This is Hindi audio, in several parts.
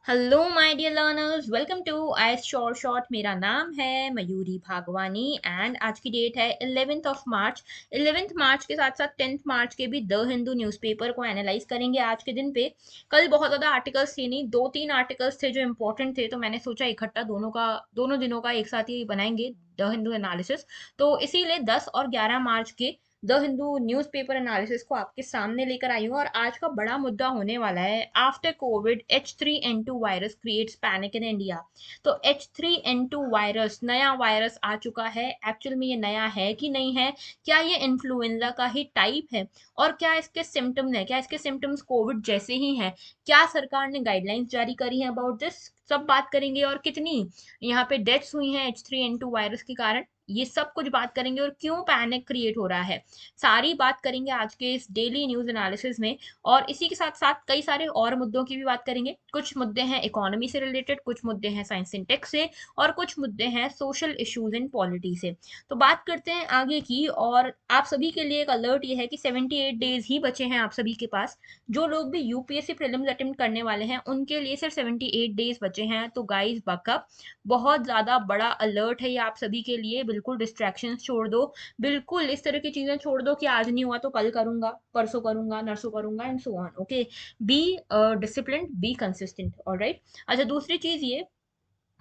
Hello my dear learners, welcome to IAS short short. मेरा नाम है मयूरी भागवानी एंड आज की डेट है 11th ऑफ मार्च। 11th मार्च के साथ साथ 10th मार्च के भी द हिंदू न्यूज़पेपर को एनालाइज करेंगे आज के दिन पे। कल बहुत ज़्यादा आर्टिकल्स थे, नहीं दो तीन आर्टिकल्स थे जो इंपॉर्टेंट थे, तो मैंने सोचा इकट्ठा दोनों दिनों का एक साथ ही बनाएंगे द हिंदू एनालिसिस। तो इसीलिए 10 और 11 मार्च के द हिंदू न्यूज़पेपर एनालिसिस को आपके सामने लेकर आई हूँ। और आज का बड़ा मुद्दा होने वाला है, after Covid H3N2 virus creates panic in India. तो H3N2 वायरस नया वायरस आ चुका है। एक्चुअल में ये नया है कि नहीं है, क्या ये इन्फ्लुएंजा का ही टाइप है, और क्या इसके सिम्टम्स है, क्या इसके सिम्टम्स कोविड जैसे ही हैं, क्या सरकार ने गाइडलाइंस जारी करी है अबाउट दिस, सब बात करेंगे। और कितनी यहाँ पे डेथ्स हुई हैं H3N2 वायरस के कारण, ये सब कुछ बात करेंगे। और क्यों पैनिक क्रिएट हो रहा है, सारी बात करेंगे आज के इस डेली न्यूज एनालिसिस में। और इसी के साथ साथ कई सारे और मुद्दों की भी बात करेंगे। कुछ मुद्दे हैं इकोनॉमी से रिलेटेड, कुछ मुद्दे हैं साइंस एंड टेक से, और कुछ मुद्दे हैं सोशल इश्यूज इन पॉलिटी से। तो बात करते हैं आगे की। और आप सभी के लिए एक अलर्ट ये है कि 78 डेज ही बचे हैं आप सभी के पास। जो लोग भी यूपीएससी प्रीलिम्स अटेम्प्ट करने वाले हैं उनके लिए सिर्फ 78 डेज बचे हैं। तो गाइस बकअप, बहुत ज्यादा बड़ा अलर्ट है ये आप सभी के लिए। बिल्कुल डिस्ट्रैक्शंस छोड़ दो, बिल्कुल इस तरह की चीजें छोड़ दो कि आज नहीं हुआ तो कल करूंगा, परसों करूंगा, नरसों करूंगा and so on. Okay, be discipline, be consistent, alright. अच्छा, दूसरी चीज ये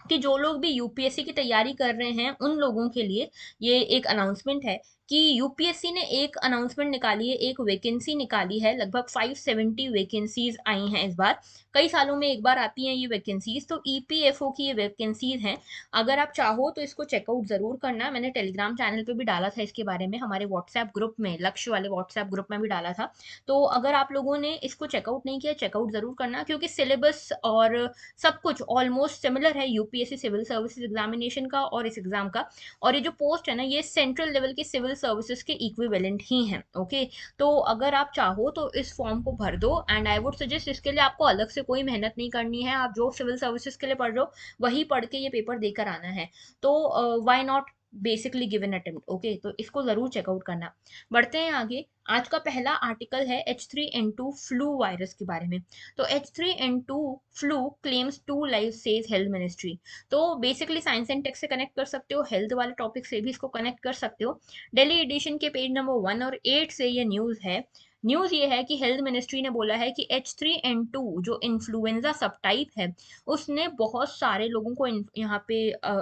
कि जो लोग भी यूपीएससी की तैयारी कर रहे हैं उन लोगों के लिए ये एक अनाउंसमेंट है कि यूपीएससी ने एक अनाउंसमेंट निकाली है, एक वैकेंसी निकाली है। लगभग 570 वैकेंसीज आई हैं इस बार। कई सालों में एक बार आती हैं ये वैकेंसीज। तो ईपीएफओ की ये वैकेंसीज हैं। अगर आप चाहो तो इसको चेकआउट जरूर करना। मैंने टेलीग्राम चैनल पे भी डाला था इसके बारे में, हमारे व्हाट्सएप ग्रुप में, लक्ष्य वाले व्हाट्सएप ग्रुप में भी डाला था। तो अगर आप लोगों ने इसको चेकआउट नहीं किया, चेकआउट जरूर करना, क्योंकि सिलेबस और सब कुछ ऑलमोस्ट सिमिलर है यूपीएससी सिविल सर्विसेज एग्जामिनेशन का और इस एग्जाम का। और ये जो पोस्ट है ना, ये सेंट्रल लेवल के सिविल सर्विसेज के इक्विवेलेंट ही हैं। ओके, तो अगर आप चाहो तो इस फॉर्म को भर दो। एंड आई वुड सजेस्ट, इसके लिए आपको अलग से कोई मेहनत नहीं करनी है। आप जो सिविल सर्विसेज के लिए पढ़ रहे हो वही पढ़ के ये पेपर देकर आना है। तो why not basically give an attempt. Okay, तो इसको जरूर चेकआउट करना। बढ़ते हैं आगे। आज का पहला आर्टिकल है H3N2 फ्लू वायरस के बारे में। तो H3N2 flu claims two life says health ministry. तो बेसिकली साइंस एंड टेक से कनेक्ट कर सकते हो, हेल्थ वाले टॉपिक से भी इसको कनेक्ट कर सकते हो। दिल्ली एडिशन के पेज नंबर 1 और 8 से ये न्यूज है। न्यूज ये है कि हेल्थ मिनिस्ट्री ने बोला है कि H3N2 जो इन्फ्लुएंजा सब टाइप है, उसने बहुत सारे लोगों को यहाँ पे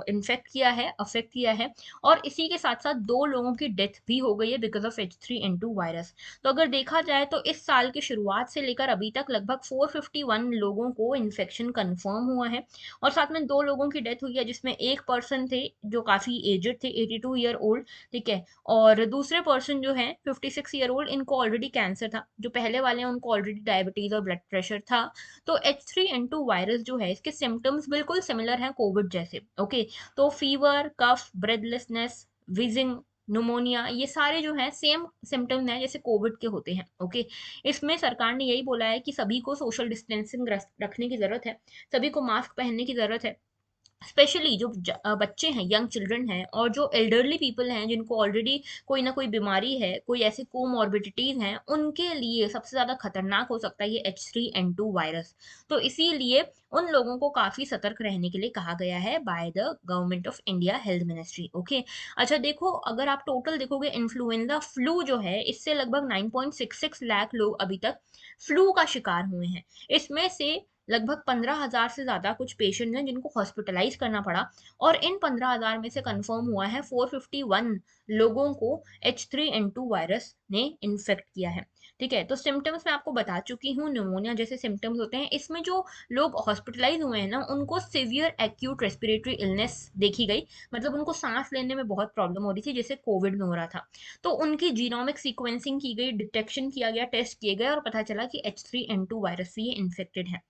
इन्फेक्ट किया है, अफेक्ट किया है। और इसी के साथ साथ 2 लोगों की डेथ भी हो गई है बिकॉज ऑफ H3N2 वायरस। तो अगर देखा जाए तो इस साल की शुरुआत से लेकर अभी तक लगभग 451 लोगों को इन्फेक्शन कंफर्म हुआ है। और साथ में 2 लोगों की डेथ हुई है, जिसमें एक पर्सन थे जो काफी एजेड थे, 82 ईयर ओल्ड, ठीक है। और दूसरे पर्सन जो है 56 ईयर ओल्ड, इनको ऑलरेडी कैंसर था। जो पहले वाले हैं उनको ऑलरेडी डायबिटीज और ब्लड प्रेशर था। तो H3N2 वायरस जो है, इसके सिम्टम्स बिल्कुल सिमिलर हैं कोविड जैसे। ओके, तो फीवर, कफ, ब्रेथलेसनेस, विजिंग, न्यूमोनिया, ये सारे जो हैं सेम सिम्टम्स हैं जैसे कोविड के होते हैं। ओके, इसमें सरकार ने यही बोला है कि सभी को सोशल डिस्टेंसिंग रखने की जरूरत है, सभी को मास्क पहनने की जरूरत है। स्पेशली जो बच्चे हैं, यंग चिल्ड्रन हैं, और जो एल्डरली पीपल हैं जिनको ऑलरेडी कोई ना कोई बीमारी है, कोई ऐसे कोमॉर्बिडिटीज हैं, उनके लिए सबसे ज़्यादा खतरनाक हो सकता है ये H3N2 वायरस। तो इसीलिए उन लोगों को काफ़ी सतर्क रहने के लिए कहा गया है by the government of India health ministry. Okay, अच्छा देखो, अगर आप टोटल देखोगे इन्फ्लुएंजा फ्लू जो है, इससे लगभग 9.66 लाख लोग अभी तक फ्लू का शिकार हुए हैं। इसमें से लगभग 15,000 से ज्यादा कुछ पेशेंट हैं जिनको हॉस्पिटलाइज करना पड़ा। और इन 15,000 में से कंफर्म हुआ है 451 लोगों को H3N2 वायरस ने इन्फेक्ट किया है। ठीक है, तो सिम्टम्स मैं आपको बता चुकी हूँ, न्यूमोनिया जैसे सिम्टम्स होते हैं। इसमें जो लोग हॉस्पिटलाइज हुए हैं ना, उनको सिवियर एक्यूट रेस्पिरेटरी इलनेस देखी गई। मतलब उनको सांस लेने में बहुत प्रॉब्लम हो रही थी, जैसे कोविड में हो रहा था। तो उनकी जीनोमिक सीक्वेंसिंग की गई, डिटेक्शन किया गया, टेस्ट किए गए, और पता चला कि H3N2 वायरस से ये इन्फेक्टेड है।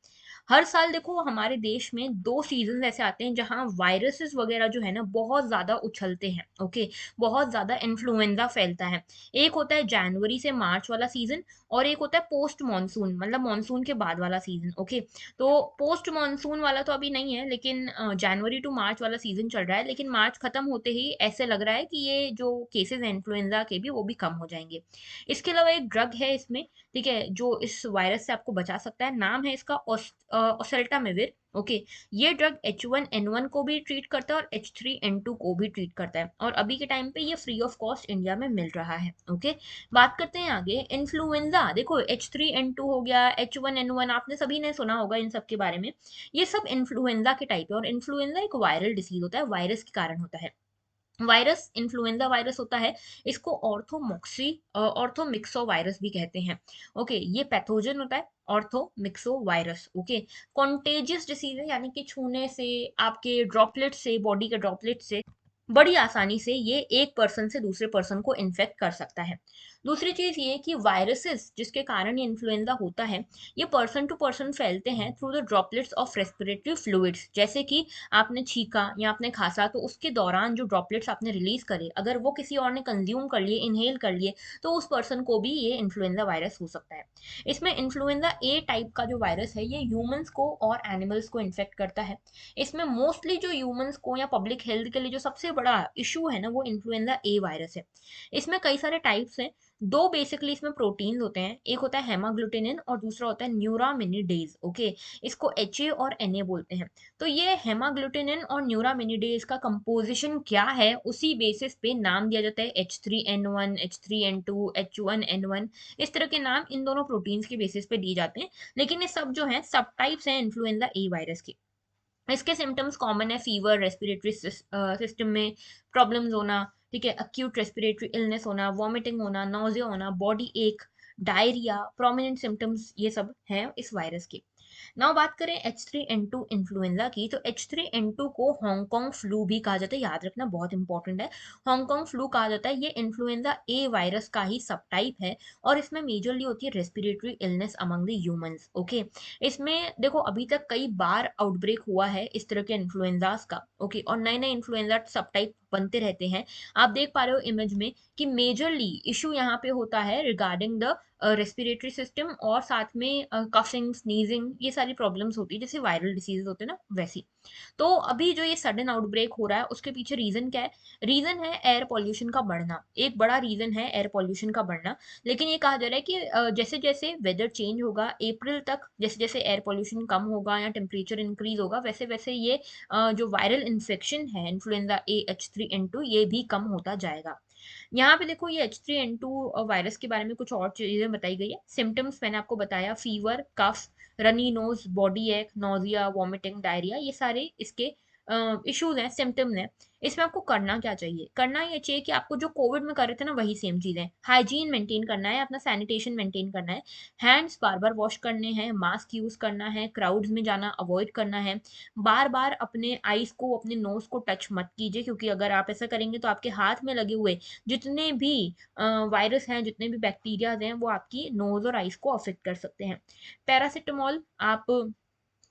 हर साल देखो हमारे देश में 2 सीजन ऐसे आते हैं जहां वायरसेस वगैरह जो है ना बहुत ज्यादा उछलते हैं। ओके, बहुत ज्यादा इन्फ्लुएंजा फैलता है। एक होता है जनवरी से मार्च वाला सीजन, और एक होता है पोस्ट मानसून, मतलब मानसून के बाद वाला सीजन। ओके, तो पोस्ट मानसून वाला तो अभी नहीं है, लेकिन जनवरी टू मार्च वाला सीजन चल रहा है। लेकिन मार्च खत्म होते ही ऐसे लग रहा है कि ये जो केसेस हैं इन्फ्लुएंजा के भी, वो भी कम हो जाएंगे। इसके अलावा एक ड्रग है इसमें ठीक है, जो इस वायरस से आपको बचा सकता है। नाम है इसका ओसेल्टामिविर। ओके, ये ड्रग H1N1 को भी ट्रीट करता है और H3N2 को भी ट्रीट करता है, और अभी के टाइम पे ये फ्री ऑफ कॉस्ट इंडिया में मिल रहा है। ओके, बात करते हैं आगे इन्फ्लुएंजा। देखो H3N2 हो गया, H1N1, आपने सभी ने सुना होगा इन सब के बारे में। ये सब इन्फ्लुएंजा के टाइप है, और इन्फ्लुएंजा एक वायरल डिसीज होता है, वायरस के कारण होता है। वायरस इन्फ्लुएंजा वायरस होता है, इसको ऑर्थोमिक्सो वायरस भी कहते हैं। ओके, ये पैथोजन होता है, orthomyxo virus. Okay, contagious disease है, यानी कि छूने से, आपके ड्रॉपलेट से, बॉडी के ड्रॉपलेट से बड़ी आसानी से ये एक पर्सन से दूसरे पर्सन को इन्फेक्ट कर सकता है। दूसरी चीज ये कि वायरसेस जिसके कारण ये इन्फ्लुएंजा होता है, ये पर्सन टू पर्सन फैलते हैं through the droplets of respiratory fluids. जैसे कि आपने छींका या आपने खांसा, तो उसके दौरान जो ड्रॉपलेट्स आपने रिलीज करे, अगर वो किसी और ने कंज्यूम कर लिए, इनहेल कर लिए, तो उस पर्सन को भी ये इन्फ्लुएंजा वायरस हो सकता है। इसमें इन्फ्लुएंजा ए टाइप का जो वायरस है, ये ह्यूमंस को और एनिमल्स को इन्फेक्ट करता है। इसमें मोस्टली जो ह्यूमंस को या पब्लिक हेल्थ के लिए जो सबसे बड़ा इशू है ना, वो इन्फ्लुएंजा ए वायरस है। इसमें कई सारे टाइप्स हैं। दो बेसिकली इसमें प्रोटीन्स होते हैं, एक होता है हेमाग्लूटिनिन और दूसरा होता है न्यूरामिनिडेज। ओके, इसको HA और Na बोलते हैं। तो ये हेमाग्लूटिनिन और न्यूरामिनिडेज का कंपोजिशन क्या है, उसी बेसिस पे नाम दिया जाता है H3N1, H3N2, H1N1। इस तरह के नाम इन दोनों प्रोटीन्स के बेसिस पे दिए जाते हैं, लेकिन ये सब जो है सब टाइप्स हैं इन्फ्लुएंजा ए वायरस के। इसके सिम्टम्स कॉमन है, फीवर, रेस्पिरेटरी सिस्टम में प्रॉब्लम्स होना, ठीक है, अक्यूट रेस्पिरेटरी इलनेस होना, वॉमिटिंग होना, नोजिया होना, बॉडी एक, डायरिया, प्रोमिनेंट सिम्टम्स ये सब हैं इस वायरस के। नाउ बात करें H3N2 इन्फ्लुएंजा की, तो H3N2 को हांगकांग फ्लू भी कहा जाता है, याद रखना बहुत इंपॉर्टेंट है। हांगकांग फ्लू कहा जाता है, ये इन्फ्लुएंजा ए वायरस का ही सब टाइप है, और इसमें मेजरली होती है respiratory illness among the humans. Okay, इसमें देखो अभी तक कई बार आउटब्रेक हुआ है इस तरह के इन्फ्लुएंजास का। ओके, और नए नए इन्फ्लुएंजा सब टाइप बनते रहते हैं। आप देख पा रहे हो इमेज में कि मेजरली इशू यहाँ पे होता है रिगार्डिंग द रेस्पिरेटरी सिस्टम, और साथ में कफिंग, स्नीजिंग, ये सारी प्रॉब्लम्स होती है जैसे वायरल डिसीज होते हैं ना, वैसी। तो अभी जो ये सडन आउटब्रेक हो रहा है, उसके पीछे रीजन क्या है? रीजन है एयर पॉल्यूशन का बढ़ना, एक बड़ा रीजन है एयर पॉल्यूशन का बढ़ना। लेकिन ये कहा जा रहा है कि जैसे जैसे वेदर चेंज होगा अप्रैल तक, जैसे जैसे एयर पॉल्यूशन कम होगा या टेम्परेचर इंक्रीज होगा, वैसे वैसे ये जो वायरल इन्फेक्शन है इन्फ्लुएंजा A H3N2, ये भी कम होता जाएगा। यहाँ पे देखो ये H3N2 वायरस के बारे में कुछ और चीजें बताई गई है। सिम्टम्स मैंने आपको बताया, फीवर, कफ, रनी नोज, बॉडी एक, नोजिया, वॉमिटिंग, डायरिया, ये सारे इसके इश्यूज हैं, सिम्टम्स हैं। इसमें आपको करना क्या चाहिए? करना ये चाहिए कि आपको जो कोविड में कर रहे थे ना, वही सेम चीजें, हाइजीन मेंटेन करना है, अपना सैनिटेशन मेंटेन करना है, हैंड्स बार बार वॉश करने हैं, मास्क यूज करना है, क्राउड्स में जाना अवॉइड करना है, बार बार अपने आईज को, अपने नोज को टच मत कीजिए, क्योंकि अगर आप ऐसा करेंगे तो आपके हाथ में लगे हुए जितने भी वायरस हैं, जितने भी बैक्टीरियाज हैं, वो आपकी नोज और आइज को अफेक्ट कर सकते हैं। पैरासिटामोल आप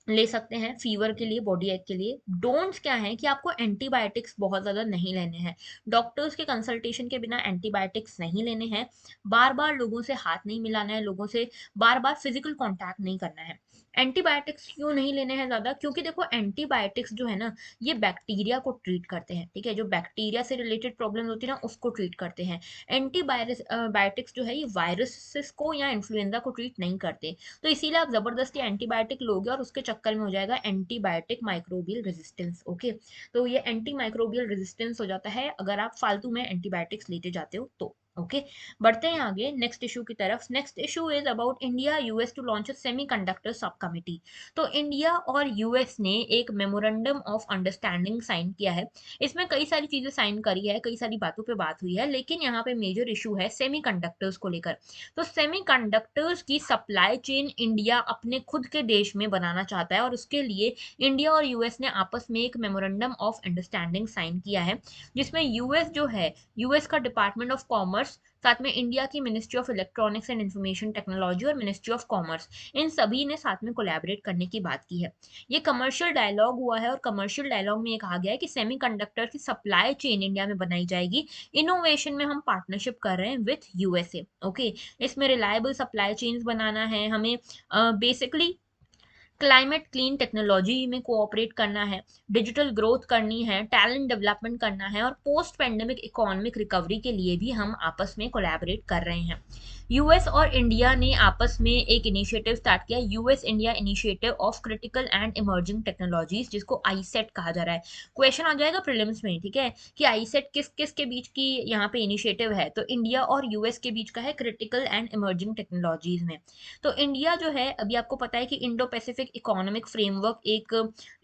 ले सकते हैं फीवर के लिए, बॉडी एक के लिए। डोंट्स क्या है कि आपको एंटीबायोटिक्स बहुत ज़्यादा नहीं लेने हैं, डॉक्टर्स के कंसल्टेशन के बिना एंटीबायोटिक्स नहीं लेने हैं, बार बार लोगों से हाथ नहीं मिलाना है, लोगों से बार बार फिजिकल कांटेक्ट नहीं करना है। एंटीबायोटिक्स क्यों नहीं लेने हैं ज़्यादा? क्योंकि देखो एंटीबायोटिक्स जो है ना, ये बैक्टीरिया को ट्रीट करते हैं, ठीक है, जो बैक्टीरिया से रिलेटेड प्रॉब्लम होती है ना, उसको ट्रीट करते हैं। एंटीवायरस बायोटिक्स जो है, ये वायरसेस को या इन्फ्लुएंजा को ट्रीट नहीं करते। तो इसीलिए आप जबरदस्ती एंटीबायोटिक लोगे और उसके चक्कर में हो जाएगा एंटीबायोटिक माइक्रोबियल रेजिस्टेंस। ओके, तो ये एंटी माइक्रोबियल रेजिस्टेंस हो जाता है अगर आप फालतू में एंटीबायोटिक्स लेते जाते हो तो। ओके, बढ़ते हैं आगे नेक्स्ट इशू की तरफ। Next issue is about India US to launch a semiconductor sub committee. तो इंडिया और यूएस ने एक मेमोरेंडम ऑफ अंडरस्टैंडिंग साइन किया है। इसमें कई सारी चीजें साइन करी है, कई सारी बातों पे बात हुई है, लेकिन यहाँ पे मेजर इशू है सेमीकंडक्टर्स को लेकर। तो सेमीकंडक्टर्स की सप्लाई चेन इंडिया अपने खुद के देश में बनाना चाहता है, और उसके लिए इंडिया और यूएस ने आपस में एक मेमोरेंडम ऑफ अंडरस्टैंडिंग साइन किया है, जिसमें यूएस जो है, यूएस का डिपार्टमेंट ऑफ कॉमर्स, साथ में इंडिया की ministry of electronics and information technology और मिनिस्ट्री ऑफ कॉमर्स, इन सभी ने साथ में कोलैबोरेट करने की बात की है। ये कमर्शियल डायलॉग हुआ है, और कमर्शियल डायलॉग में ये कहा गया है कि सेमीकंडक्टर की सप्लाई चेन इंडिया में बनाई जाएगी। इनोवेशन में हम पार्टनरशिप कर रहे हैं विथ यूएसए। ओके, इसमें रिलायबल सप्लाई चेन्स बनाना है हमें, बेसिकली क्लाइमेट क्लीन टेक्नोलॉजी में कोऑपरेट करना है, डिजिटल ग्रोथ करनी है, टैलेंट डेवलपमेंट करना है, और पोस्ट पेंडेमिक इकोनॉमिक रिकवरी के लिए भी हम आपस में कोलैबोरेट कर रहे हैं। यूएस और इंडिया ने आपस में एक इनिशिएटिव स्टार्ट किया, US India initiative of critical and emerging technologies, जिसको आईसेट कहा जा रहा है। क्वेश्चन आ जाएगा प्रीलिम्स में, ठीक है, कि आईसेट किस किस के बीच की यहाँ पे इनिशिएटिव है, तो इंडिया और यूएस के बीच का है क्रिटिकल एंड इमर्जिंग टेक्नोलॉजीज में। तो इंडिया जो है, अभी आपको पता है कि इंडो पैसिफिक इकोनॉमिक फ्रेमवर्क एक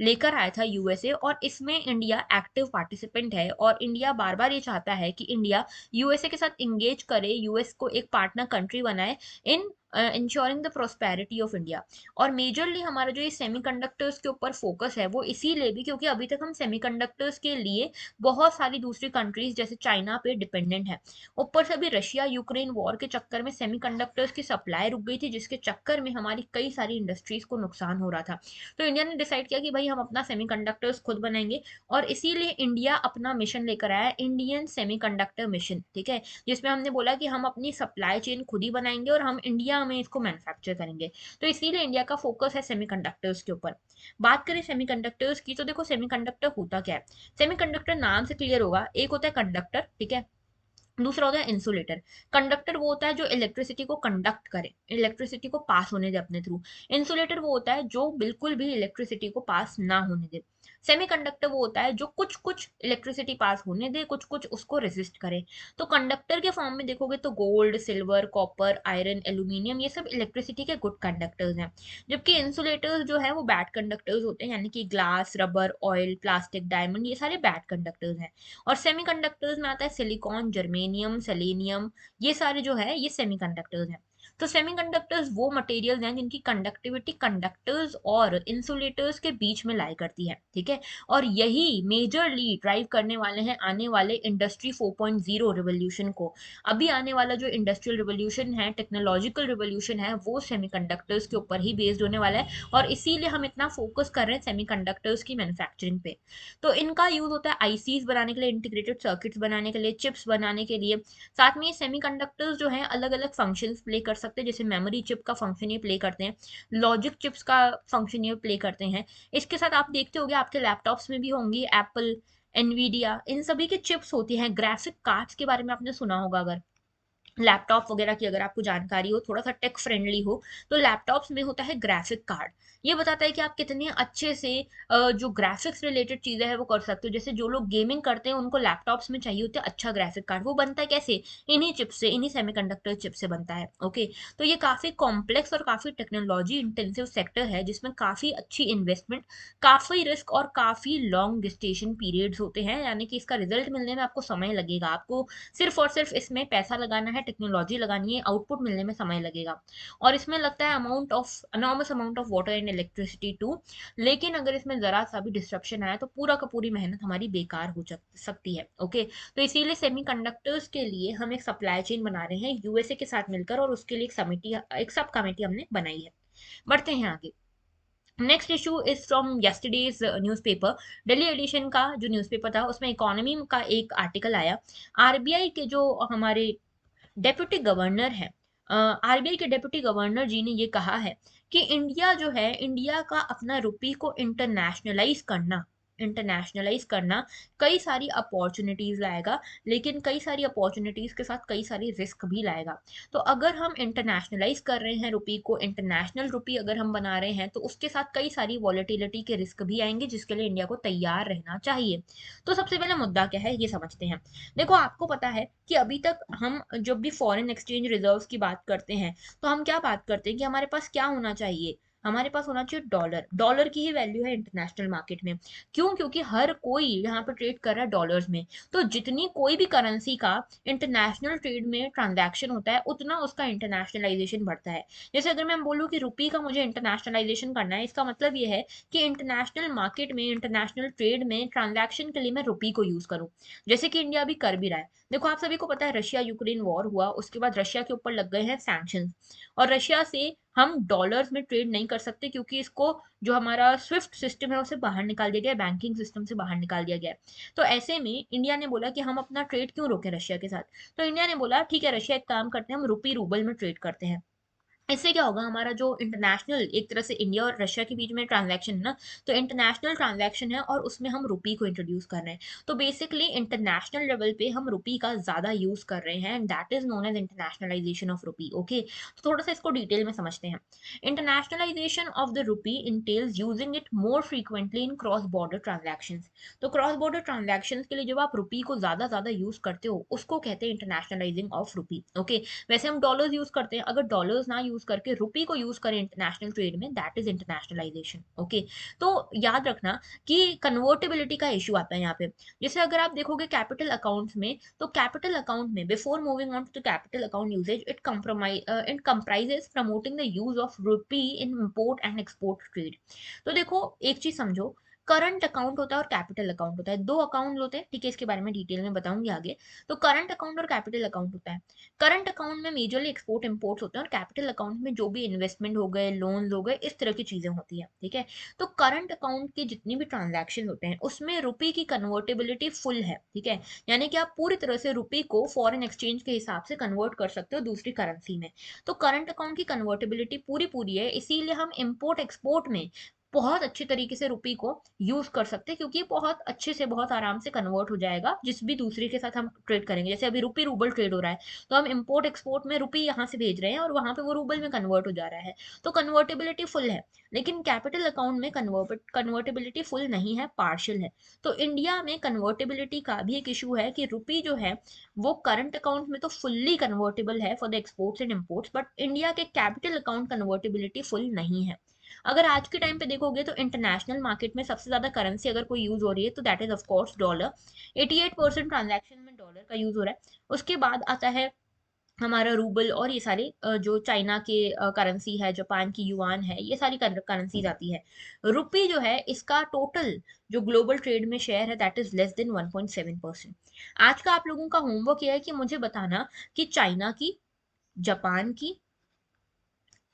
लेकर आया था यूएसए, और इसमें इंडिया एक्टिव पार्टिसिपेंट है, और इंडिया बार बार ये चाहता है कि इंडिया यूएसए के साथ इंगेज करे, यूएस को एक पार्टनर कंट्री बनाए in insuring the prosperity of India. और मेजरली हमारा जो ये सेमीकंडक्टर्स के ऊपर फोकस है वो इसीलिए भी क्योंकि अभी तक हम सेमीकंडक्टर्स के लिए बहुत सारी दूसरी कंट्रीज जैसे चाइना पे डिपेंडेंट है। ऊपर से अभी रशिया यूक्रेन वॉर के चक्कर में सेमीकंडक्टर्स की सप्लाई रुक गई थी, जिसके चक्कर में हमारी कई सारी इंडस्ट्रीज को नुकसान हो रहा था। तो इंडिया ने डिसाइड किया कि भाई हम अपना सेमीकंडक्टर्स खुद बनाएंगे, और इसीलिए इंडिया अपना मिशन लेकर आया, इंडियन सेमीकंडक्टर मिशन, ठीक है, जिसमें हमने बोला कि हम अपनी सप्लाई चेन खुद ही बनाएंगे और हम इंडिया में इसको मैन्युफैक्चर करेंगे। तो इसीलिए इंडिया का फोकस है सेमीकंडक्टर्स के ऊपर। बात करें सेमीकंडक्टर्स की, तो देखो सेमीकंडक्टर होता क्या है। सेमीकंडक्टर नाम से क्लियर होगा, एक होता है कंडक्टर, ठीक है, दूसरा होता है इंसुलेटर। कंडक्टर वो होता है जो इलेक्ट्रिसिटी को कंडक्ट करे, इलेक्ट्रिसिटी को पास होने दे अपने थ्रू। इंसुलेटर वो होता है जो बिल्कुल भी इलेक्ट्रिसिटी को पास ना होने दे। सेमीकंडक्टर वो होता है जो कुछ कुछ इलेक्ट्रिसिटी पास होने दे, कुछ कुछ उसको रेजिस्ट करे। तो कंडक्टर के फॉर्म में देखोगे तो gold, silver, copper, iron, aluminium, ये सब इलेक्ट्रिसिटी के गुड कंडक्टर्स हैं। जबकि इंसुलेटर्स जो है वो बैड कंडक्टर्स होते हैं, यानी कि glass, rubber, oil, plastic, diamond, ये सारे बैड कंडक्टर्स हैं। और सेमीकंडक्टर्स में आता है सिलिकॉन, जर्मेनियम, सेलेनियम, ये सारे जो है ये सेमीकंडक्टर्स हैं। तो सेमीकंडक्टर्स वो मटेरियल्स हैं जिनकी कंडक्टिविटी कंडक्टर्स और इंसुलेटर्स के बीच में लाई करती है, ठीक है। और यही मेजरली ड्राइव करने वाले हैं आने वाले इंडस्ट्री 4.0 रिवोल्यूशन को। अभी आने वाला जो इंडस्ट्रियल रिवोल्यूशन है, टेक्नोलॉजिकल रिवोल्यूशन है, वो सेमीकंडक्टर्स के ऊपर ही बेस्ड होने वाला है, और इसीलिए हम इतना फोकस कर रहे हैं सेमीकंडक्टर्स की मैन्युफैक्चरिंग पे। तो इनका यूज होता है आईसीज बनाने के लिए, इंटीग्रेटेड सर्किट्स बनाने के लिए, चिप्स बनाने के लिए। साथ में ये सेमीकंडक्टर्स जो हैं अलग अलग फंक्शंस प्ले कर सकते हैं, जैसे मेमोरी चिप का फंक्शन ये प्ले करते हैं, लॉजिक चिप्स का फंक्शन ये प्ले करते हैं। इसके साथ आप देखते होंगे आपके लैपटॉप्स में भी होंगी एप्पल, एनवीडिया, इन सभी की चिप्स होती हैं। ग्राफिक कार्ड्स के बारे में आपने सुना होगा, अगर लैपटॉप वगैरह की अगर आपको जानकारी हो, थोड़ा सा टेक फ्रेंडली हो, तो लैपटॉप्स में होता है ग्राफिक कार्ड। ये बताता है कि आप कितने अच्छे से जो ग्राफिक्स रिलेटेड चीजें हैं वो कर सकते हो। जैसे जो लोग गेमिंग करते हैं उनको लैपटॉप्स में चाहिए होता है अच्छा ग्राफिक कार्ड, वो बनता है कैसे, इन्हीं चिप से, इन्हीं सेमीकंडक्टर चिप से बनता है। ओके, तो ये काफी कॉम्प्लेक्स और काफी टेक्नोलॉजी इंटेंसिव सेक्टर है, जिसमें काफी अच्छी इन्वेस्टमेंट, काफी रिस्क और काफी लॉन्ग gestation पीरियड्स होते हैं, यानी कि इसका रिजल्ट मिलने में आपको समय लगेगा। आपको सिर्फ और सिर्फ इसमें पैसा लगाना है, टेक्नोलॉजी लगानी है, आउटपुट मिलने में समय लगेगा। और इसमें लगता है amount of enormous amount of water and electricity too. लेकिन अगर इसमें जरा सा भी डिस्ट्रप्शन आया तो पूरा का पूरी मेहनत हमारी बेकार हो सकती है। ओके, तो इसीलिए सेमीकंडक्टर्स के लिए हम एक सप्लाई चेन बना रहे हैं यूएसए के साथ मिलकर, और उसके लिए एक सब कमेटी हमने बनाई है। बढ़ते हैं आगे। Next issue is from yesterday's newspaper, Delhi edition का जो न्यूज़पेपर था उसमें इकोनॉमी का एक आर्टिकल आया। आरबीआई के जो हमारे डेप्यूटी गवर्नर है, आरबीआई के डेप्यूटी गवर्नर जी ने ये कहा है कि इंडिया जो है, इंडिया का अपना रुपी को इंटरनेशनलाइज करना कई सारी अपॉर्चुनिटीज लाएगा, लेकिन कई सारी अपॉर्चुनिटीज के साथ कई सारी रिस्क भी लाएगा। तो अगर हम इंटरनेशनलाइज कर रहे हैं रुपी को, इंटरनेशनल रुपी अगर हम बना रहे हैं, तो उसके साथ कई सारी वॉलेटिलिटी के रिस्क भी आएंगे, जिसके लिए इंडिया को तैयार रहना चाहिए। तो सबसे पहला मुद्दा क्या है ये समझते हैं। देखो, आपको पता है कि अभी तक हम जब भी फॉरेन एक्सचेंज रिजर्व्स की बात करते हैं, तो हम क्या बात करते हैं कि हमारे पास क्या होना चाहिए, हमारे पास होना चाहिए डॉलर। डॉलर की ही वैल्यू है इंटरनेशनल मार्केट में। क्यों? क्योंकि हर कोई यहाँ पर ट्रेड कर रहा है डॉलर्स में। तो जितनी कोई भी करेंसी का इंटरनेशनल ट्रेड में ट्रांजैक्शन होता है, उतना उसका इंटरनेशनलाइजेशन बढ़ता है। जैसे अगर मैं बोलूँ कि रुपी का मुझे इंटरनेशनलाइजेशन करना है, इसका मतलब ये है कि इंटरनेशनल मार्केट में, इंटरनेशनल ट्रेड में ट्रांजैक्शन के लिए मैं रुपी को यूज करूँ, जैसे कि इंडिया अभी कर भी रहा है। देखो, आप सभी को पता है रशिया यूक्रेन वॉर हुआ, उसके बाद रशिया के ऊपर लग गए हैं सैंक्शन, और रशिया से हम डॉलर्स में ट्रेड नहीं कर सकते, क्योंकि इसको जो हमारा स्विफ्ट सिस्टम है उसे बाहर निकाल दिया गया है, बैंकिंग सिस्टम से बाहर निकाल दिया गया है। तो ऐसे में इंडिया ने बोला कि हम अपना ट्रेड क्यों रोके रशिया के साथ। तो इंडिया ने बोला ठीक है, रशिया एक काम करते हैं, हम रुपी रूबल में ट्रेड करते हैं। इससे क्या होगा, हमारा जो इंटरनेशनल एक तरह से इंडिया और रशिया के बीच में ट्रांजैक्शन है ना, तो इंटरनेशनल ट्रांजैक्शन है और उसमें हम रुपी को इंट्रोड्यूस कर रहे हैं। तो बेसिकली इंटरनेशनल लेवल पे हम रुपी का ज़्यादा यूज़ कर रहे हैं, and that is known as internationalisation of rupee. Okay, तो थोड़ा सा इसको डिटेल में समझते हैं। Internationalisation of the rupee entails using it more frequently in cross border transactions. तो क्रॉस बॉर्डर ट्रांजैक्शंस के लिए जब आप रुपी को ज़्यादा यूज़ करते हो, उसको कहते हैं इंटरनेशनलाइजिंग ऑफ रुपी। ओके, वैसे हम डॉलर्स यूज करते हैं, अगर डॉलर्स ना यूज करके रुपी को यूज करें इंटरनेशनल ट्रेड में, दैट इज इंटरनेशनलाइजेशन। ओके, तो याद रखना कि कन्वर्टेबिलिटी का इशू आता है यहाँ पे। जैसे अगर आप देखोगे कैपिटल अकाउंट्स में, तो कैपिटल अकाउंट में before moving on to capital account usages, it comprises promoting the use of rupee in import and export trade. तो देखो एक चीज समझो, करंट अकाउंट होता है और कैपिटल अकाउंट होता है, दो अकाउंट होते हैं, ठीक है, इसके बारे में डिटेल में बताऊंगी आगे। तो करंट अकाउंट और कैपिटल अकाउंट होता है। करंट अकाउंट में मेजरली एक्सपोर्ट इंपोर्ट्स होते हैं, और कैपिटल अकाउंट में जो भी इन्वेस्टमेंट हो गए, लोन्स हो गए, इस तरह की चीजें होती है, ठीक है। तो करंट अकाउंट के जितनी भी ट्रांजैक्शन होते हैं उसमें रुपी की कन्वर्टेबिलिटी फुल है, ठीक है। यानी कि आप पूरी तरह से रुपी को फॉरेन एक्सचेंज के हिसाब से कन्वर्ट कर सकते हो दूसरी करेंसी में। तो करंट अकाउंट की कन्वर्टेबिलिटी पूरी पूरी है, इसीलिए हम इम्पोर्ट एक्सपोर्ट में बहुत अच्छे तरीके से रुपी को यूज कर सकते हैं, क्योंकि ये बहुत अच्छे से बहुत आराम से कन्वर्ट हो जाएगा जिस भी दूसरे के साथ हम ट्रेड करेंगे। जैसे अभी रुपी रूबल ट्रेड हो रहा है, तो हम इंपोर्ट एक्सपोर्ट में रुपी यहाँ से भेज रहे हैं और वहां पे वो रूबल में कन्वर्ट हो जा रहा है, तो कन्वर्टेबिलिटी फुल है। लेकिन कैपिटल अकाउंट में कन्वर्टेबिलिटी फुल नहीं है, पार्शियल है। तो इंडिया में कन्वर्टेबिलिटी का भी एक इशू है कि रुपी जो है वो करंट अकाउंट में तो फुल्ली कन्वर्टेबल है for the exports and imports, but India के कैपिटल अकाउंट कन्वर्टेबिलिटी फुल नहीं है। अगर आज के टाइम पे देखोगे तो इंटरनेशनल मार्केट में सबसे ज्यादा करेंसी अगर कोई यूज हो रही है तो that is of course dollar. 88% transaction में डॉलर का यूज हो रहा है। उसके बाद आता है हमारा रूबल, और ये सारे जो चाइना के करेंसी है, जापान की युआन है, ये सारी करेंसीज आती है। रुपी जो है इसका टोटल जो ग्लोबल ट्रेड में शेयर है दैट इज लेस देन 1.7%। आज का आप लोगों का होमवर्क ये है कि मुझे बताना कि चाइना की, जापान की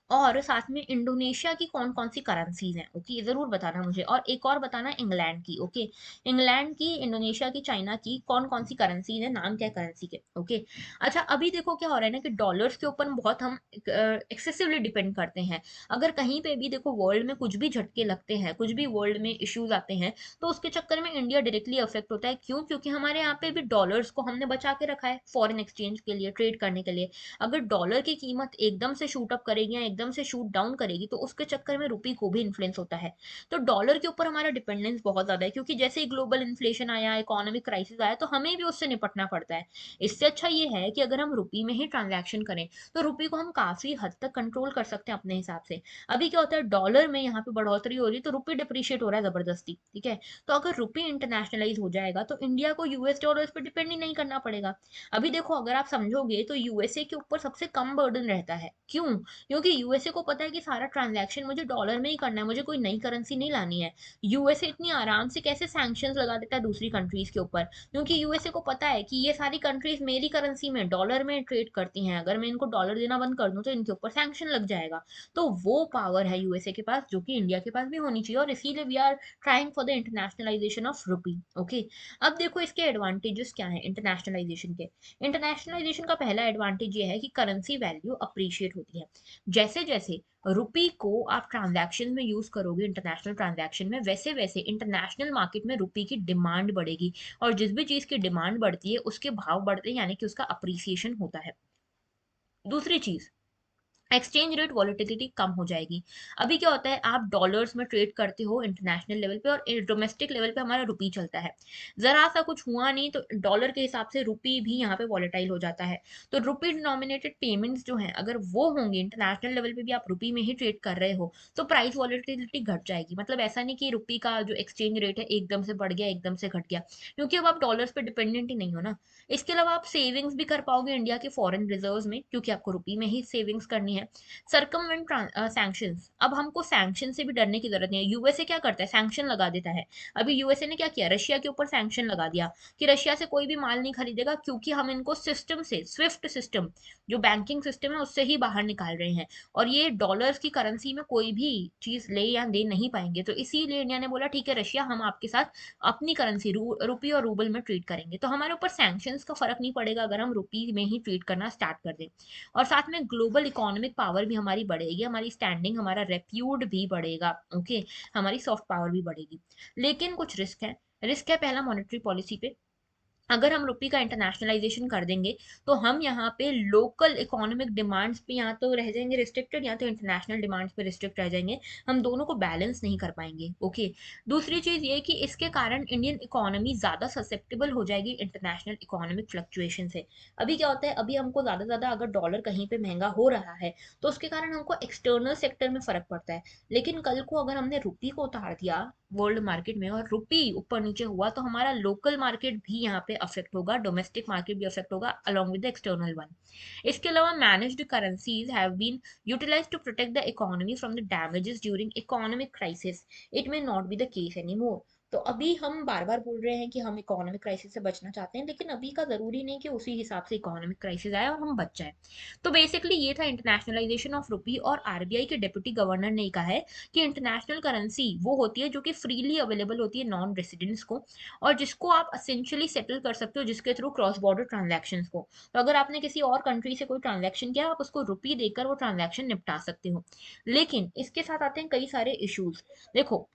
और साथ में इंडोनेशिया की कौन कौन सी करेंसीज हैं। ओके, जरूर बताना मुझे, और एक और बताना इंग्लैंड की। ओके, इंग्लैंड की, इंडोनेशिया की, चाइना की कौन कौन सी करेंसीज है, नाम क्या है करेंसी के। ओके, अच्छा अभी देखो क्या हो रहा है ना कि डॉलर्स के ऊपर बहुत हम एक्सेसिवली डिपेंड करते हैं। अगर कहीं पे भी देखो वर्ल्ड में कुछ भी झटके लगते हैं, कुछ भी वर्ल्ड में इश्यूज आते हैं, तो उसके चक्कर में इंडिया डायरेक्टली अफेक्ट होता है। क्यों? क्योंकि हमारे यहाँ पे भी डॉलर्स को हमने बचा के रखा है फॉरेन एक्सचेंज के लिए, ट्रेड करने के लिए। अगर डॉलर की कीमत एकदम से शूट अप करेगी या एकदम से शूट डाउन करेगी, तो उसके चक्कर में रुपी को भी इन्फ्लुएंस होता है। तो डॉलर के ऊपर हमारा डिपेंडेंस बहुत ज्यादा है, क्योंकि जैसे ही ग्लोबल इन्फ्लेशन आया, इकोनॉमिक क्राइसिस आया, तो हमें भी उससे निपटना पड़ता है। इससे अच्छा ये है कि अगर हम रुपी में ही ट्रांजैक्शन करें तो रुपी को हम काफी हद तक कंट्रोल कर सकते हैं अपने हिसाब से। अभी क्या होता है, डॉलर में यहाँ पे बढ़ोतरी हो रही है तो रुपी डिप्रिशिएट हो रहा है जबरदस्ती, ठीक है। तो अगर रुपी इंटरनेशनलाइज हो जाएगा तो इंडिया को यूएस डॉलर पर डिपेंड ही नहीं करना पड़ेगा। अभी देखो अगर आप समझोगे तो यूएसए के ऊपर सबसे कम बर्डन रहता है। क्यों? क्योंकि यूएसए को पता है कि सारा ट्रांजैक्शन मुझे डॉलर में ही करना है, मुझे कोई नई करेंसी नहीं लानी है। यूएसए इतनी आराम से कैसे सैंक्शंस लगा देता है दूसरी कंट्रीज के ऊपर, क्योंकि यूएसए को पता है कि ये सारी कंट्रीज मेरी करेंसी में डॉलर में ट्रेड करती हैं, अगर मैं इनको डॉलर देना बंद कर दूं तो इनके ऊपर सैंक्शन लग जाएगा। तो वो पावर है यूएसए के पास, जो कि इंडिया के पास भी होनी चाहिए, और इसीलिए we are trying for the internationalisation of rupee. Okay, अब देखो इसके एडवांटेजेस क्या है इंटरनेशनलाइजेशन के। इंटरनेशनलाइजेशन का पहला एडवांटेज ये है कि करेंसी वैल्यू अप्रिशिएट होती है। जैसे जैसे रुपी को आप ट्रांजैक्शन में यूज करोगे इंटरनेशनल ट्रांजैक्शन में, वैसे वैसे इंटरनेशनल मार्केट में रुपी की डिमांड बढ़ेगी, और जिस भी चीज की डिमांड बढ़ती है उसके भाव बढ़ते हैं, यानी कि उसका अप्रिसिएशन होता है। दूसरी चीज, एक्सचेंज रेट वॉलेटिलिटी कम हो जाएगी। अभी क्या होता है, आप डॉलर्स में ट्रेड करते हो इंटरनेशनल लेवल पे, और डोमेस्टिक लेवल पे हमारा रुपी चलता है। जरा सा कुछ हुआ नहीं तो डॉलर के हिसाब से रुपी भी यहाँ पे वॉलेटाइल हो जाता है। तो रुपी डिनोमिनेटेड पेमेंट्स जो हैं अगर वो होंगी, इंटरनेशनल लेवल पे भी आप रुपी में ही ट्रेड कर रहे हो, तो प्राइस वॉलेटिलिटी घट जाएगी। मतलब ऐसा नहीं कि रुपी का जो एक्सचेंज रेट है एकदम से बढ़ गया, एकदम से घट गया, क्योंकि अब आप डॉलर्स पे डिपेंडेंट ही नहीं हो ना। इसके अलावा आप सेविंग्स भी कर पाओगे इंडिया के फॉरेन रिजर्व्स में, क्योंकि आपको रुपी में ही सेविंग्स करनी है। सरकमवेंट सैंक्शंस, अब हमको सैंक्शन से भी डरने की जरूरत नहीं है। यूएसए क्या करता है, सैंक्शन लगा देता है। अभी यूएसए ने क्या किया, रशिया के ऊपर सैंक्शन लगा दिया कि रशिया से कोई भी माल नहीं खरीदेगा, क्योंकि हम इनको सिस्टम से, स्विफ्ट सिस्टम जो बैंकिंग सिस्टम है उससे ही बाहर निकाल रहे हैं, और ये डॉलर्स की करेंसी में कोई भी चीज ले या दे नहीं पाएंगे। तो इसीलिए इंडिया ने बोला ठीक है रशिया, हम आपके साथ अपनी करेंसी रुपी और रूबल में ट्रीट करेंगे, तो हमारे ऊपर सैंक्शंस का फर्क नहीं पड़ेगा अगर हम रुपी में ही ट्रीट करना स्टार्ट कर दें। और साथ में ग्लोबल इकोनॉमिक इकोनॉमिक पावर भी हमारी बढ़ेगी, हमारी स्टैंडिंग, हमारा रेप्यूट भी बढ़ेगा, ओके, हमारी सॉफ्ट पावर भी बढ़ेगी। लेकिन कुछ रिस्क है। रिस्क है पहला मॉनेटरी पॉलिसी पे। अगर हम रुपये का इंटरनेशनलाइजेशन कर देंगे तो हम यहाँ पे लोकल इकोनॉमिक डिमांड्स पे यहाँ तो रह जाएंगे रिस्ट्रिक्टेड, या तो इंटरनेशनल डिमांड्स पे रिस्ट्रिक्ट रह जाएंगे। हम दोनों को बैलेंस नहीं कर पाएंगे, ओके। दूसरी चीज़ ये कि इसके कारण इंडियन इकोनॉमी ज़्यादा ससेप्टेबल हो जाएगी इंटरनेशनल इकोनॉमिक फ्लक्चुएशन से। अभी क्या होता है, अभी हमको ज़्यादा से ज़्यादा अगर डॉलर कहीं पे महंगा हो रहा है तो उसके कारण हमको एक्सटर्नल सेक्टर में फ़र्क पड़ता है। लेकिन कल को अगर हमने रुपये को उतार दिया वर्ल्ड मार्केट में और रुपी ऊपर नीचे हुआ तो हमारा लोकल मार्केट भी यहाँ पे अफेक्ट होगा, डोमेस्टिक मार्केट भी अफेक्ट होगा along with the external one. इसके अलावा managed currencies have been utilised to protect the economy from the damages during economic crisis. It may not be the case any more. तो अभी हम बार बार बोल रहे हैं कि हम इकोनॉमिक क्राइसिस से बचना चाहते हैं, लेकिन अभी का जरूरी नहीं कि उसी हिसाब से इकोनॉमिक क्राइसिस आए और हम बच जाए। तो बेसिकली ये था इंटरनेशनलाइजेशन ऑफ रुपी, और आरबीआई के डिप्टी गवर्नर ने कहा है कि इंटरनेशनल करेंसी वो होती है जो कि फ्रीली अवेलेबल होती है नॉन रेसिडेंट्स को, और जिसको आप असेंशियली सेटल कर सकते हो जिसके थ्रू क्रॉस बॉर्डर ट्रांजैक्शन को। तो अगर आपने किसी और कंट्री से कोई ट्रांजैक्शन किया, आप उसको रुपी देकर वो ट्रांजैक्शन निपटा सकते हो। लेकिन इसके साथ आते हैं कई सारे इश्यूज। देखो,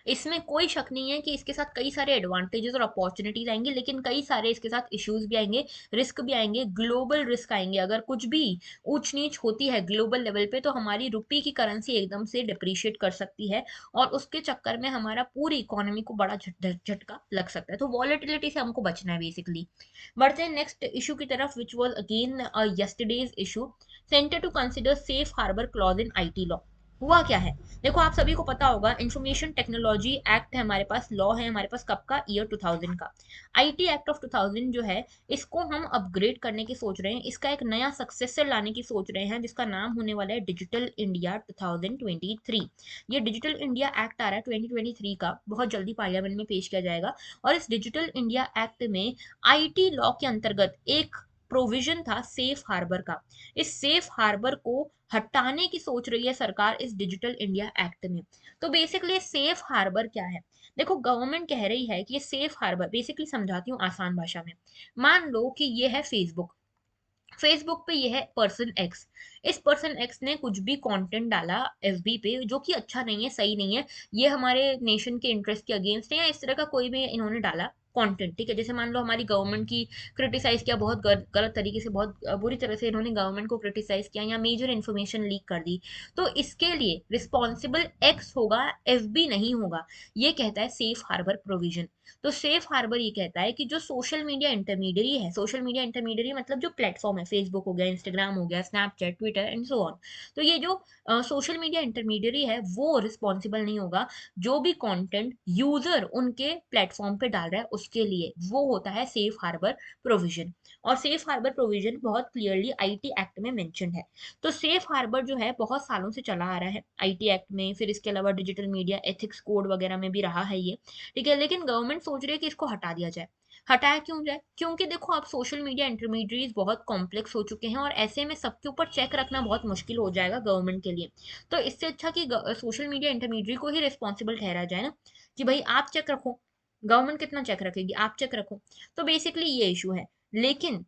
इसमें कोई शक नहीं है कि इसके साथ कई सारे एडवांटेजेस और अपॉर्चुनिटीज आएंगे, लेकिन कई सारे इसके साथ इश्यूज भी आएंगे, रिस्क भी आएंगे, ग्लोबल रिस्क आएंगे। अगर कुछ भी ऊंच नीच होती है ग्लोबल लेवल पे तो हमारी रुपये की करेंसी एकदम से डिप्रिशिएट कर सकती है, और उसके चक्कर में हमारा पूरी इकोनॉमी को बड़ा झटका लग सकता है। तो वॉलेटिलिटी से हमको बचना है बेसिकली। बढ़ते हैं नेक्स्ट इशू की तरफ, which was again yesterday's issue, centre to consider safe harbour clause in IT law. हुआ क्या है, देखो आप सभी को पता होगा इंफॉर्मेशन टेक्नोलॉजी एक्ट है हमारे पास, लॉ है हमारे पास, कब का, ईयर 2000 का। आईटी एक्ट ऑफ 2000 जो है, इसको हम अपग्रेड करने की सोच रहे हैं, इसका एक नया सक्सेसर लाने की सोच रहे हैं जिसका नाम होने वाला है डिजिटल इंडिया 2023। ये डिजिटल इंडिया एक्ट आ रहा है 2023 का, बहुत जल्दी पार्लियामेंट में पेश किया जाएगा। और इस डिजिटल इंडिया एक्ट में आईटी लॉ के अंतर्गत एक प्रोविजन था सेफ हार्बर का। इस सेफ हार्बर को हटाने की सोच रही है सरकार इस डिजिटल इंडिया एक्ट में। तो बेसिकली सेफ हार्बर क्या है, देखो गवर्नमेंट कह रही है कि ये सेफ हार्बर, बेसिकली समझाती हूँ आसान भाषा में। मान लो कि ये है फेसबुक, फेसबुक पे ये है पर्सन एक्स। इस पर्सन एक्स ने कुछ भी कंटेंट डाला एफबी पे जो कि अच्छा नहीं है, सही नहीं है, ये हमारे नेशन के इंटरेस्ट के अगेंस्ट है, या इस तरह का कोई भी इन्होंने डाला कंटेंट, ठीक है। जैसे मान लो हमारी गवर्नमेंट की क्रिटिसाइज किया, बहुत गलत तरीके से, बहुत बुरी तरह से इन्होंने गवर्नमेंट को क्रिटिसाइज किया, या मेजर इन्फॉर्मेशन लीक कर दी, तो इसके लिए रिस्पॉन्सिबल एक्स होगा, एफबी नहीं होगा। ये कहता है सेफ हार्बर प्रोविजन। तो सेफ हार्बर ये कहता है कि जो सोशल मीडिया इंटरमीडियरी है, सोशल मीडिया इंटरमीडियरी मतलब जो प्लेटफॉर्म है, फेसबुक हो गया, इंस्टाग्राम हो गया, Snapchat, Twitter and so on, तो ये जो सोशल मीडिया इंटरमीडियरी है वो रिस्पॉन्सिबल नहीं होगा। जो भी कंटेंट यूजर उनके प्लेटफॉर्म पे डाल रहा है उसके लिए वो होता है सेफ हार्बर प्रोविजन। और सेफ हार्बर प्रोविजन बहुत क्लियरली आईटी एक्ट में मेंशन है। तो सेफ हार्बर जो है बहुत सालों से चला आ रहा है आईटी एक्ट में, फिर इसके अलावा डिजिटल मीडिया एथिक्स कोड वगैरह में भी रहा है ये, ठीक है। लेकिन गवर्नमेंट सोच रही है कि इसको हटा दिया जाए। हटाया क्यों जाए, क्योंकि देखो आप सोशल मीडिया इंटरमीडियरीज बहुत कॉम्प्लेक्स हो चुके हैं, और ऐसे में सबके ऊपर चेक रखना बहुत मुश्किल हो जाएगा गवर्नमेंट के लिए। तो इससे अच्छा कि सोशल मीडिया इंटरमीडियरी को ही रिस्पॉन्सिबल ठहरा जाए ना, कि भाई आप चेक रखो, गवर्नमेंट कितना चेक रखेगी, आप चेक रखो। तो बेसिकली ये इशू है। लेकिन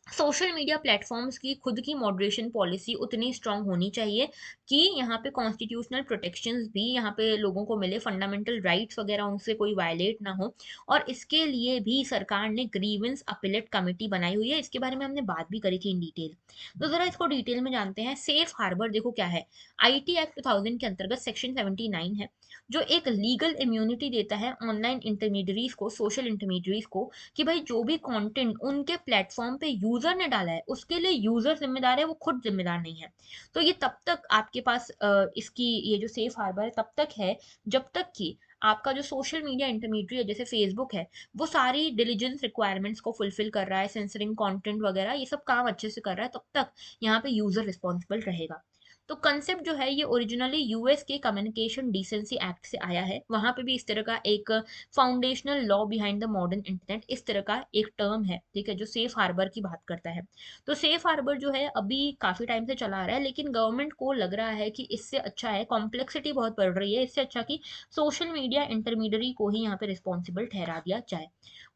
सोशल मीडिया प्लेटफॉर्म्स की खुद की मॉडरेशन पॉलिसी उतनी स्ट्रांग होनी चाहिए कि यहाँ पे कॉन्स्टिट्यूशनल प्रोटेक्शंस भी यहाँ पे लोगों को मिले, फंडामेंटल राइट्स वगैरह उनसे कोई वायलेट ना हो। और इसके लिए भी सरकार ने ग्रीवेंस अपीलेट कमेटी बनाई हुई है, इसके बारे में हमने बात भी करी थी इन डिटेल। तो जरा इसको डिटेल में जानते हैं। सेफ हार्बर देखो क्या है, आईटी एक्ट 2000 के अंतर्गत सेक्शन 79 है जो एक लीगल इम्यूनिटी देता है ऑनलाइन इंटरमीडियरीज को, सोशल इंटरमीडियरीज को, कि भाई जो भी कंटेंट उनके प्लेटफॉर्म पे यूजर ने डाला है उसके लिए यूजर जिम्मेदार है, वो खुद जिम्मेदार नहीं है। तो ये तब तक आपके पास इसकी ये जो सेफ हार्बर है तब तक है जब तक कि आपका जो सोशल मीडिया इंटरमीडिएट है जैसे फेसबुक है, वो सारी डिलीजेंस रिक्वायरमेंट्स को फुलफिल कर रहा है, सेंसरिंग कंटेंट वगैरह ये सब काम अच्छे से कर रहा है, तब तक यहाँ पे यूजर रिस्पॉन्सिबल रहेगा। तो कंसेप्ट जो है ये ओरिजिनली यूएस के कम्युनिकेशन डिसेंसी एक्ट से आया है। वहां पे भी इस तरह का एक foundational law behind the modern internet इस तरह का एक टर्म है, ठीक है, जो सेफ हार्बर की बात करता है। तो सेफ हार्बर जो है अभी काफी टाइम से चला आ रहा है, लेकिन गवर्नमेंट को लग रहा है कि इससे अच्छा है, कॉम्प्लेक्सिटी बहुत बढ़ रही है, इससे अच्छा कि सोशल मीडिया इंटरमीडियरी को ही यहाँ पे रिस्पॉन्सिबल ठहरा दिया जाए।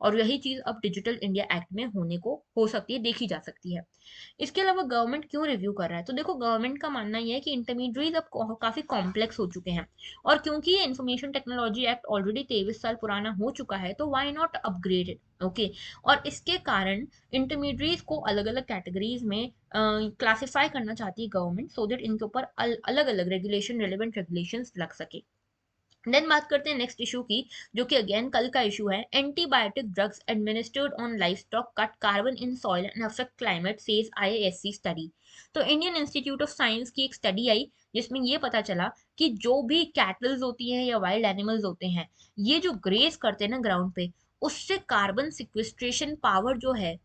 और यही चीज अब डिजिटल इंडिया एक्ट में होने को हो सकती है, देखी जा सकती है। इसके अलावा गवर्नमेंट क्यों रिव्यू कर रहा है, तो देखो गवर्नमेंट का मानना यह है कि इंटरमीडिएट अब काफी कॉम्प्लेक्स हो चुके हैं, और क्योंकि ये इन्फॉर्मेशन टेक्नोलॉजी एक्ट ऑलरेडी 23 साल पुराना हो चुका है, तो व्हाई नॉट अपग्रेडेड, ओके। और इसके कारण इंटरमीडिएट को अलग अलग कैटेगरीज में क्लासिफाई करना चाहती है गवर्नमेंट, सो दैट इनके ऊपर अलग अलग रेगुलेशन, रेलिवेंट रेगुलेशंस लग सके। देन बात करते हैं नेक्स्ट इशू की, जो कि अगेन कल का इशू है। Antibiotic drugs administered on livestock cut carbon in soil and affect climate, says IISc study. तो इंडियन इंस्टीट्यूट ऑफ साइंस की एक स्टडी आई, जिसमें ये पता चला कि जो भी कैटल्स होती हैं या वाइल्ड एनिमल्स होते हैं, ये जो ग्रेस करते हैं ना ग्राउंड पे, उससे कार्बन सिक्विस्ट्रेशन पावर जो है,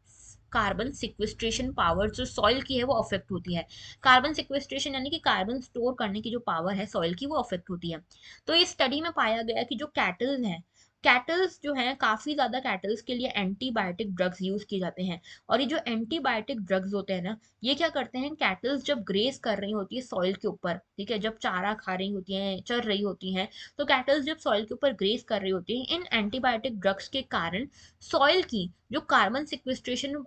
कार्बन सिक्विस्ट्रेशन पावर जो सॉइल की है वो अफेक्ट होती है। कार्बन सिक्विस्ट्रेशन यानी कि कार्बन स्टोर करने की जो पावर है सॉइल की, वो अफेक्ट होती है। तो इस स्टडी में पाया गया कि जो कैटल्स हैं, कैटल्स जो हैं, काफी ज्यादा कैटल्स के लिए एंटीबायोटिक ड्रग्स यूज किए जाते हैं। और ये जो एंटीबायोटिक ड्रग्स होते हैं ना, ये क्या करते हैं, कैटल्स जब ग्रेस कर रही होती है सॉइल के ऊपर, ठीक है, जब चारा खा रही होती हैं, चर रही होती हैं, तो कैटल्स जब सॉइल के ऊपर ग्रेस कर रही होती हैं, इन एंटीबायोटिक ड्रग्स के कारण सॉइल की जो कार्बन सिक्विस्ट्रेशन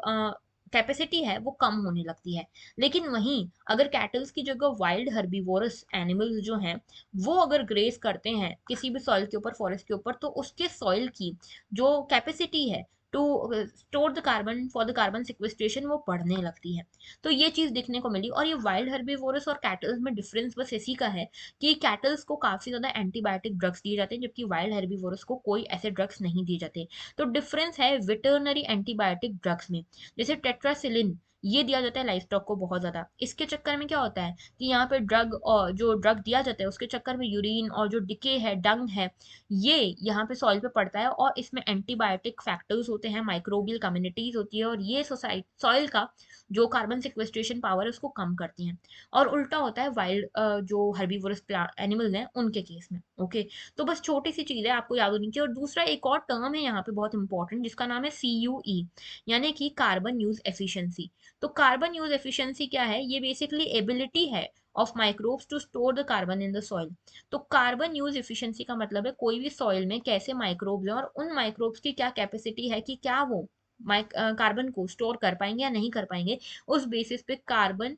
कैपेसिटी है वो कम होने लगती है। लेकिन वहीं अगर कैटल्स की जगह वाइल्ड हर्बीवोरस एनिमल्स जो हैं, वो अगर ग्रेस करते हैं किसी भी सॉइल के ऊपर, फॉरेस्ट के ऊपर, तो उसके सॉइल की जो कैपेसिटी है to store the carbon for the carbon sequestration, वो बढ़ने लगती है। तो ये चीज देखने को मिली। और ये वाइल्ड हर्बीवोरस और कैटल्स में डिफरेंस बस इसी का है कि कैटल्स को काफी ज्यादा एंटीबायोटिक ड्रग्स दिए जाते हैं, जबकि वाइल्ड हर्बीवोरस को कोई ऐसे ड्रग्स नहीं दिए जाते। तो डिफरेंस है वेटरनरी एंटीबायोटिक ड्रग्स में। जैसे टेट्रासिलिन, ये दिया जाता है लाइफ स्टॉक को बहुत ज्यादा। इसके चक्कर में क्या होता है कि यहाँ पे ड्रग, और जो ड्रग दिया जाता है उसके चक्कर में यूरिन और जो डिके है, डंग है, ये यहाँ पे सॉइल पे पड़ता है, और इसमें एंटीबायोटिक फैक्टर्स होते हैं, माइक्रोबियल कम्युनिटीज होती है, और ये सोसाइटी सॉइल का जो कार्बन सिक्वेस्ट्रेशन पावर है उसको कम करती हैं। और उल्टा होता है वाइल्ड जो हर्बीवोरस एनिमल्स हैं उनके केस में, ओके। तो बस छोटी सी चीज है, आपको याद होनी चाहिए। और दूसरा एक और टर्म है यहाँ पे बहुत इंपॉर्टेंट, जिसका नाम है CUE, यानी कि कार्बन यूज एफिशिएंसी। तो कार्बन यूज एफिशिएंसी क्या है, ये बेसिकली एबिलिटी है of microbes to store the carbon in the soil. तो कार्बन यूज एफिशिएंसी का मतलब है कोई भी सॉइल में कैसे माइक्रोब्स हैं, और उन माइक्रोब्स की क्या कैपेसिटी है कि क्या वो कार्बन को स्टोर कर पाएंगे या नहीं कर पाएंगे, उस बेसिस पे कार्बन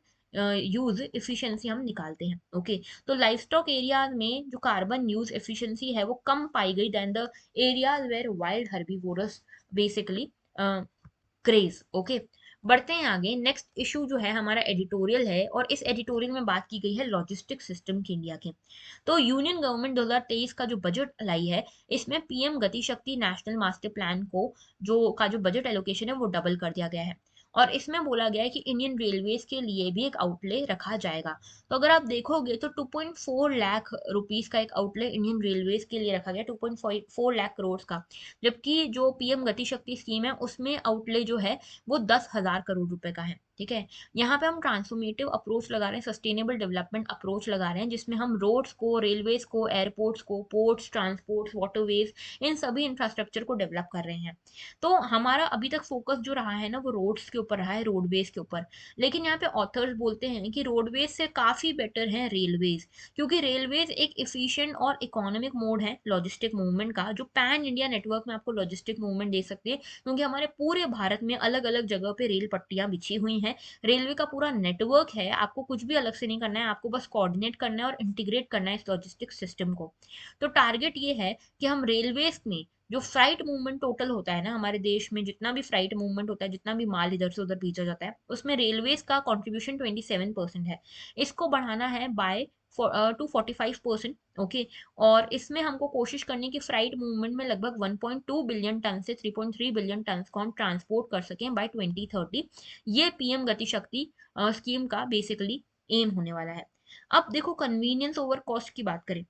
यूज एफिशिएंसी हम निकालते हैं, ओके। तो लाइवस्टॉक एरियाज में जो कार्बन यूज एफिशिएंसी है वो कम पाई गई than the areas where wild herbivores basically graze, okay. बढ़ते हैं आगे। नेक्स्ट इशू जो है हमारा एडिटोरियल है, और इस एडिटोरियल में बात की गई है लॉजिस्टिक सिस्टम की इंडिया के। तो यूनियन गवर्नमेंट 2023 का जो बजट लाई है, इसमें पीएम गति शक्ति नेशनल मास्टर प्लान को जो बजट एलोकेशन है वो डबल कर दिया गया है। और इसमें बोला गया है कि इंडियन रेलवेज के लिए भी एक आउटले रखा जाएगा। तो अगर आप देखोगे तो 2.4 लाख रुपीस का एक आउटले इंडियन रेलवेज के लिए रखा गया, 2.4 लाख करोड़ का। जबकि जो पीएम गति शक्ति स्कीम है उसमें आउटले जो है वो 10,000 करोड़ रुपए का है, ठीक है। यहाँ पे हम ट्रांसफॉर्मेटिव अप्रोच लगा रहे हैं, सस्टेनेबल डेवलपमेंट अप्रोच लगा रहे हैं, जिसमें हम रोड्स को, रेलवेज को, एयरपोर्ट्स को, पोर्ट्स, ट्रांसपोर्ट्स, वाटरवेज, इन सभी इंफ्रास्ट्रक्चर को डेवलप कर रहे हैं। तो हमारा अभी तक फोकस जो रहा है ना वो रोड्स के ऊपर रहा है, रोडवेज के ऊपर। लेकिन यहाँ पे ऑथर्स बोलते हैं कि रोडवेज से काफी बेटर है रेलवेज, क्योंकि रेलवेज एक इफिशिएंट और इकोनॉमिक मोड है लॉजिस्टिक मूवमेंट का, जो पैन इंडिया नेटवर्क में आपको लॉजिस्टिक मूवमेंट दे सकती है, क्योंकि हमारे पूरे भारत में अलग अलग जगह पे रेल पट्टियां बिछी हुई हैं। रेलवे का पूरा नेटवर्क है, आपको कुछ भी अलग से नहीं करना है, आपको बस कोऑर्डिनेट करना है और इंटीग्रेट करना है इस लॉजिस्टिक सिस्टम को। तो टारगेट ये है कि हम रेलवेज में जो फ्राइट मूवमेंट टोटल होता है ना हमारे देश में, जितना भी फ्राइट मूवमेंट होता है, जितना भी माल इधर से उधर भेजा जाता है, उसमें रेलवेज का कंट्रीब्यूशन 27% है। इसको बढ़ाना है बाय टू 45%, ओके। और इसमें हमको कोशिश करनी है कि फ्राइट मूवमेंट में लगभग 1.2 बिलियन टन से 3.3 बिलियन टन को हम ट्रांसपोर्ट कर सकें बाय 2030। ये पीएम गति शक्ति स्कीम का बेसिकली एम होने वाला है। अब देखो कन्वीनियंस ओवर कॉस्ट की बात करें,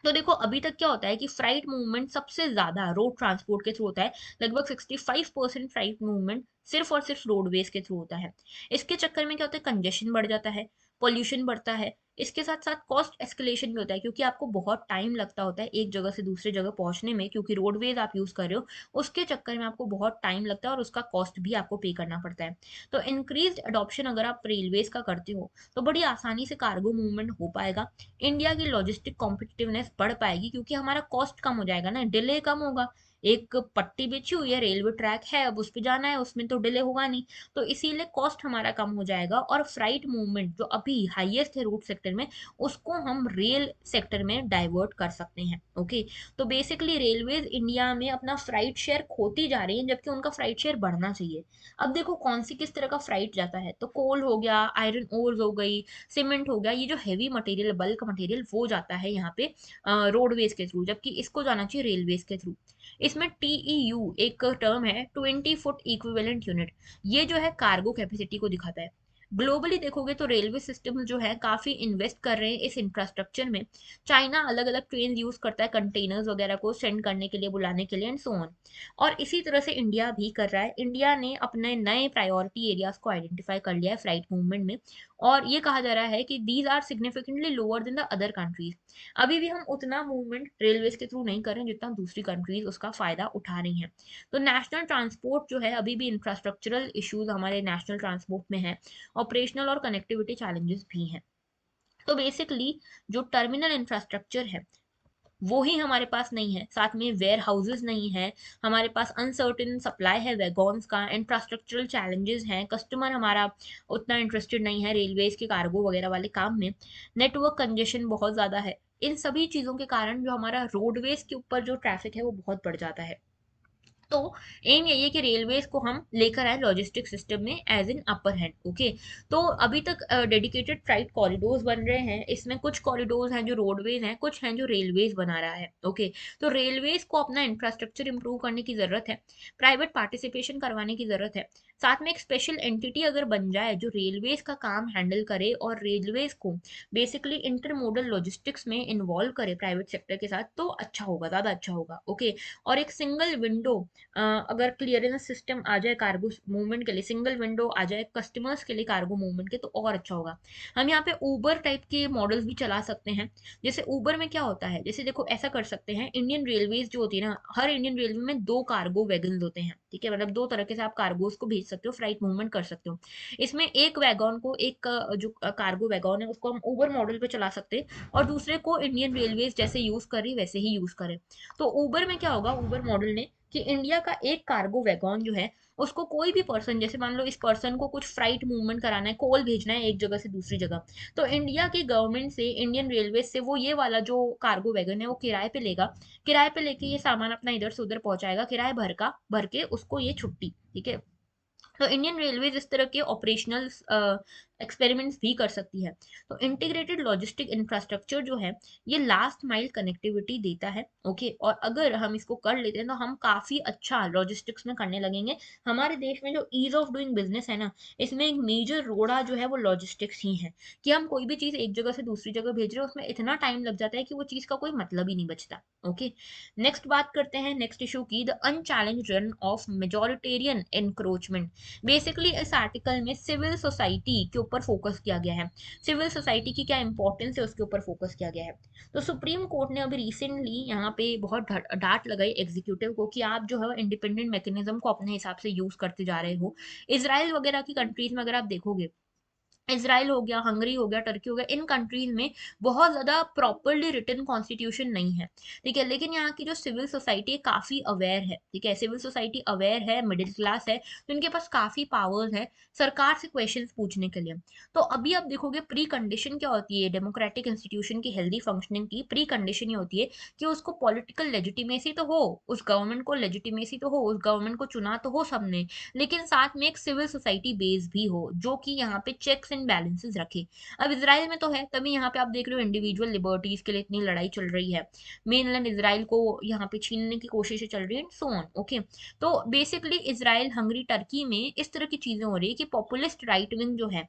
तो देखो अभी तक क्या होता है कि फ्राइट मूवमेंट सबसे ज्यादा रोड ट्रांसपोर्ट के थ्रू होता है। लगभग 65% फ्राइट मूवमेंट सिर्फ और सिर्फ रोडवेज के थ्रू होता है। इसके चक्कर में क्या होता है, कंजेशन बढ़ जाता है, पोल्यूशन बढ़ता है। इसके साथ साथ कॉस्ट एस्केलेशन भी होता है, क्योंकि आपको बहुत टाइम लगता होता है एक जगह से दूसरी जगह पहुंचने में, क्योंकि रोडवेज आप यूज कर रहे हो, उसके चक्कर में आपको बहुत टाइम लगता है और उसका कॉस्ट भी आपको पे करना पड़ता है। तो इंक्रीज अडॉप्शन अगर आप रेलवेज का करते हो तो बड़ी आसानी से कार्गो मूवमेंट हो पाएगा। इंडिया की लॉजिस्टिक कॉम्पिटिटिवनेस बढ़ पाएगी, क्योंकि हमारा कॉस्ट कम हो जाएगा ना, डिले कम होगा। एक पट्टी बिछी हुई है, रेलवे ट्रैक है, अब उस पे जाना है, उसमें तो डिले होगा नहीं। तो इसीलिए कॉस्ट हमारा कम हो जाएगा, और फ्राइट मूवमेंट जो अभी हाईएस्ट है रूट सेक्टर में, उसको हम रेल सेक्टर में डाइवर्ट कर सकते हैं। ओके, तो बेसिकली रेलवेज इंडिया में अपना फ्राइट शेयर खोती जा रही है, जबकि उनका फ्राइट शेयर बढ़ना चाहिए। अब देखो कौन सी किस तरह का फ्राइट जाता है, तो कोल हो गया, आयरन ओर्स हो गई, सीमेंट हो गया, ये जो हैवी मटेरियल, बल्क मटेरियल, वो जाता है यहाँ पे रोडवेज के थ्रू, जबकि इसको जाना चाहिए रेलवेज के थ्रू। इसमें टीईयू एक टर्म है, 20 फुट इक्विवेलेंट यूनिट, ये जो है कार्गो कैपेसिटी को दिखाता है। ग्लोबली देखोगे तो रेलवे सिस्टम जो है काफी इन्वेस्ट कर रहे हैं इस इंफ्रास्ट्रक्चर में। चाइना अलग अलग ट्रेन यूज करता है कंटेनर्स वगैरह को सेंड करने के लिए, बुलाने के लिए, एंड सो ऑन। और इसी तरह से इंडिया भी कर रहा है। इंडिया ने अपने नए प्रायोरिटी एरियाज को आइडेंटिफाई कर लिया है फ्लाइट मूवमेंट में, और ये कहा जा रहा है कि these are significantly lower than the other countries. अभी भी हम उतना मूवमेंट रेलवेज के थ्रू नहीं कर रहे हैं जितना दूसरी कंट्रीज उसका फायदा उठा रही हैं। तो नेशनल ट्रांसपोर्ट जो है, अभी भी इंफ्रास्ट्रक्चरल इश्यूज हमारे नेशनल ट्रांसपोर्ट में है, ऑपरेशनल और कनेक्टिविटी चैलेंजेस भी हैं। तो बेसिकली जो टर्मिनल इंफ्रास्ट्रक्चर है वो ही हमारे पास नहीं है, साथ में वेयर हाउसेज नहीं है, हमारे पास अनसर्टेन सप्लाई है वैगॉन्स का, इंफ्रास्ट्रक्चरल चैलेंजेस हैं, कस्टमर हमारा उतना इंटरेस्टेड नहीं है रेलवेज के कार्गो वगैरह वाले काम में, नेटवर्क कंजेशन बहुत ज़्यादा है। इन सभी चीज़ों के कारण जो हमारा रोडवेज के ऊपर जो ट्रैफिक है वो बहुत बढ़ जाता है। तो एम यही है कि रेलवेज को हम लेकर आए लॉजिस्टिक सिस्टम में as in upper hand. Okay, तो अभी तक डेडिकेटेड फ्लाइट कॉरिडोर्स बन रहे हैं, इसमें कुछ कॉरिडोर्स हैं जो रोडवेज हैं, कुछ हैं जो रेलवेज बना रहा है। ओके, तो रेलवेज को अपना इंफ्रास्ट्रक्चर इंप्रूव करने की जरूरत है, प्राइवेट पार्टिसिपेशन करवाने की जरूरत है, साथ में एक स्पेशल एंटिटी अगर बन जाए जो रेलवेज का काम हैंडल करे और रेलवेज को बेसिकली इंटरमोडल लॉजिस्टिक्स में इन्वॉल्व करे प्राइवेट सेक्टर के साथ, तो अच्छा होगा, ज़्यादा अच्छा होगा। ओके, और एक सिंगल विंडो अगर क्लियरेंस सिस्टम आ जाए कार्गो मूवमेंट के लिए, सिंगल विंडो आ जाए कस्टमर्स के लिए कार्गो मूवमेंट के, तो और अच्छा होगा। हम यहाँ पे ऊबर टाइप के मॉडल्स भी चला सकते हैं। जैसे ऊबर में क्या होता है, जैसे देखो ऐसा कर सकते हैं, इंडियन रेलवेज जो होती है ना, हर इंडियन रेलवे में 2 कार्गो वैगन होते हैं, ठीक है, मतलब 2 तरह से आप कार्गोज को भेज सकते हो, फ्लाइट मूवमेंट कर सकते हो। इसमें एक वैगन को, एक जो कार्गो वैगन है उसको हम ऊबर मॉडल पे चला सकते हैं, और दूसरे को इंडियन रेलवेज जैसे यूज कर रही वैसे ही यूज करें। तो ऊबर में क्या होगा, ऊबर मॉडल ने, कि इंडिया का एक कार्गो वैगॉन जो है उसको कोई भी पर्सन, जैसे मान लो इस पर्सन को कुछ फ्राइट मूवमेंट कराना है, कोल भेजना है एक जगह से दूसरी जगह, तो इंडिया की गवर्नमेंट से, इंडियन रेलवे से वो ये वाला जो कार्गो वैगन है वो किराए पे लेगा, किराए पे लेके ये सामान अपना इधर से उधर पहुंचाएगा, किराए भर के उसको ये छुट्टी, ठीक है। तो इंडियन रेलवेज इस तरह के ऑपरेशनल एक्सपेरिमेंट्स भी कर सकती है। तो इंटीग्रेटेड लॉजिस्टिक इंफ्रास्ट्रक्चर जो है, ये लास्ट माइल कनेक्टिविटी देता है। ओके, और अगर हम इसको कर लेते हैं तो हम काफ़ी अच्छा लॉजिस्टिक्स में करने लगेंगे। हमारे देश में जो ईज ऑफ डूइंग बिजनेस है ना, इसमें एक मेजर रोड़ा जो है वो लॉजिस्टिक्स ही है, कि हम कोई भी चीज़ एक जगह से दूसरी जगह भेज रहे हो, उसमें इतना टाइम लग जाता है कि वो चीज़ का कोई मतलब ही नहीं बचता। ओके, नेक्स्ट बात करते हैं नेक्स्ट इशू की, the unchallenged run of majoritarian encroachment. Basically इस आर्टिकल में सिविल सोसाइटी के ऊपर फोकस किया गया है, सिविल सोसाइटी की क्या इंपॉर्टेंस है उसके ऊपर फोकस किया गया है। तो सुप्रीम कोर्ट ने अभी रिसेंटली यहाँ पे बहुत डांट लगाई एग्जीक्यूटिव को, कि आप जो है इंडिपेंडेंट मैकेनिज्म को अपने हिसाब से यूज करते जा रहे हो। इसराइल वगैरह की कंट्रीज में अगर आप देखोगे, इसराइल हो गया, हंगरी हो गया, टर्की हो गया, इन कंट्रीज में बहुत ज़्यादा प्रॉपरली रिटन कॉन्स्टिट्यूशन नहीं है, ठीक है, लेकिन यहाँ की जो सिविल सोसाइटी है काफ़ी अवेयर है, ठीक है, सिविल सोसाइटी अवेयर है, मिडिल क्लास है, तो इनके पास काफ़ी पावर्स है सरकार से क्वेश्चंस पूछने के लिए। तो अभी आप देखोगे प्री कंडीशन क्या होती है डेमोक्रेटिक इंस्टीट्यूशन की हेल्दी फंक्शनिंग की, प्री कंडीशन ये होती है कि उसको पॉलिटिकल लेजिटिमेसी तो हो, उस गवर्नमेंट को लेजिटिमेसी तो हो, उस गवर्नमेंट को चुना तो हो सबने, लेकिन साथ में एक सिविल सोसाइटी बेस भी हो जो कि यहाँ पे चेक्स एंड बैलेंसेस रखे। अब इसराइल में तो है, तभी यहाँ पे आप देख रहे हो इंडिविजुअल लिबर्टीज के लिए इतनी लड़ाई चल रही है, मेनलैंड इसराइल को यहाँ पे छीनने की कोशिशें चल रही है, सो ऑन। ओके, तो बेसिकली इसराइल, हंगरी, टर्की में इस तरह की चीजें हो रही है कि पॉपुलिस्ट राइट विंग जो है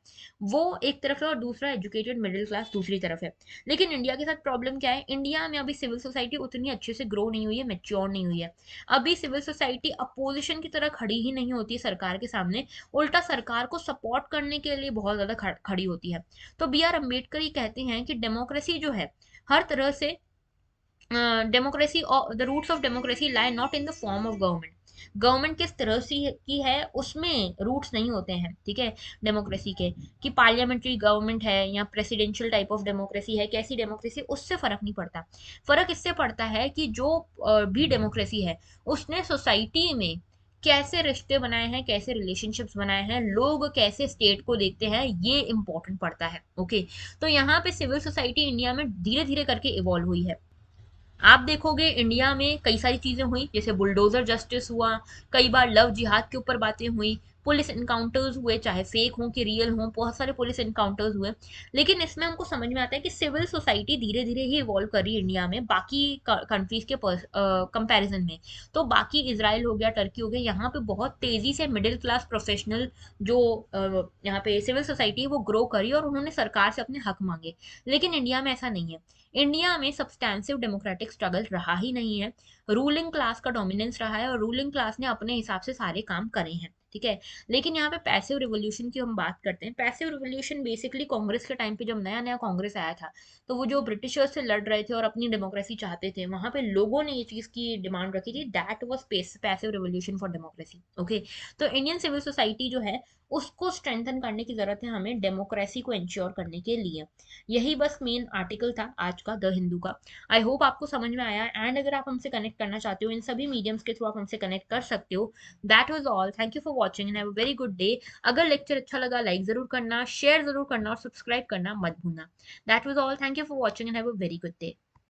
वो एक तरफ है और दूसरा एजुकेटेड मिडिल क्लास दूसरी तरफ है। लेकिन इंडिया के साथ प्रॉब्लम क्या है, इंडिया में अभी सिविल सोसाइटी उतनी अच्छे से ग्रो नहीं हुई है, मेच्योर नहीं हुई है। अभी सिविल सोसाइटी अपोजिशन की तरह खड़ी ही नहीं होती है सरकार के सामने, उल्टा सरकार को सपोर्ट करने के लिए बहुत ज़्यादा खड़ी होती है। तो बी आर अम्बेडकर ये कहते हैं कि डेमोक्रेसी जो है हर तरह से डेमोक्रेसी और the roots of democracy lie not in the form of government. Government किस तरह से की है उसमें रूट्स नहीं होते हैं, ठीक है, डेमोक्रेसी के, कि पार्लियामेंट्री गवर्नमेंट है या प्रेसिडेंशियल टाइप ऑफ डेमोक्रेसी है, कैसी डेमोक्रेसी, उससे फर्क नहीं पड़ता। फर्क इससे पड़ता है कि जो भी डेमोक्रेसी है उसने सोसाइटी में कैसे रिश्ते बनाए हैं, कैसे रिलेशनशिप्स बनाए हैं, लोग कैसे स्टेट को देखते हैं, ये इंपॉर्टेंट पड़ता है। ओके, तो यहाँ पे सिविल सोसाइटी इंडिया में धीरे धीरे करके इवॉल्व हुई है। आप देखोगे इंडिया में कई सारी चीजें हुई, जैसे बुलडोजर जस्टिस हुआ, कई बार लव जिहाद के ऊपर बातें हुई, पुलिस इनकाउंटर्स हुए, चाहे फेक हो कि रियल हो, बहुत सारे पुलिस इनकाउंटर्स हुए। लेकिन इसमें हमको समझ में आता है कि सिविल सोसाइटी धीरे धीरे ही इवॉल्व कर रही है इंडिया में बाकी कंट्रीज के कंपैरिजन में। तो बाकी इसराइल हो गया, टर्की हो गया, यहाँ पे बहुत तेजी से मिडिल क्लास प्रोफेशनल जो यहाँ पे सिविल सोसाइटी है वो ग्रो करी और उन्होंने सरकार से अपने हक मांगे। लेकिन इंडिया में ऐसा नहीं है। इंडिया में सब्सटैंसिव डेमोक्रेटिक स्ट्रगल रहा ही नहीं है। रूलिंग क्लास का डोमिनेंस रहा है और रूलिंग क्लास ने अपने हिसाब से सारे काम करे हैं, ठीक है। लेकिन यहाँ पे पैसिव रिवॉल्यूशन की हम बात करते हैं। पैसिव रिवॉल्यूशन बेसिकली कांग्रेस के टाइम पे जब नया नया कांग्रेस आया था, तो वो जो ब्रिटिशर्स से लड़ रहे थे और अपनी डेमोक्रेसी चाहते थे, वहां पे लोगों ने ये चीज की डिमांड रखी थी, that was passive revolution for democracy. Okay, तो इंडियन सिविल सोसाइटी जो है उसको स्ट्रेंथन करने की जरूरत है हमें डेमोक्रेसी को इंश्योर करने के लिए। यही बस मेन आर्टिकल था आज का द हिंदू का। आई होप आपको समझ में आया, एंड अगर आप हमसे कनेक्ट करना चाहते हो इन सभी मीडियम्स के थ्रू आप हमसे कनेक्ट कर सकते हो। That was all, thank you for watching and have a very good day. अगर लेक्चर अच्छा लगा लाइक जरूर करना, शेयर जरूर करना और सब्सक्राइब करना मत भूलना। That was all, thank you for watching and have a very good day.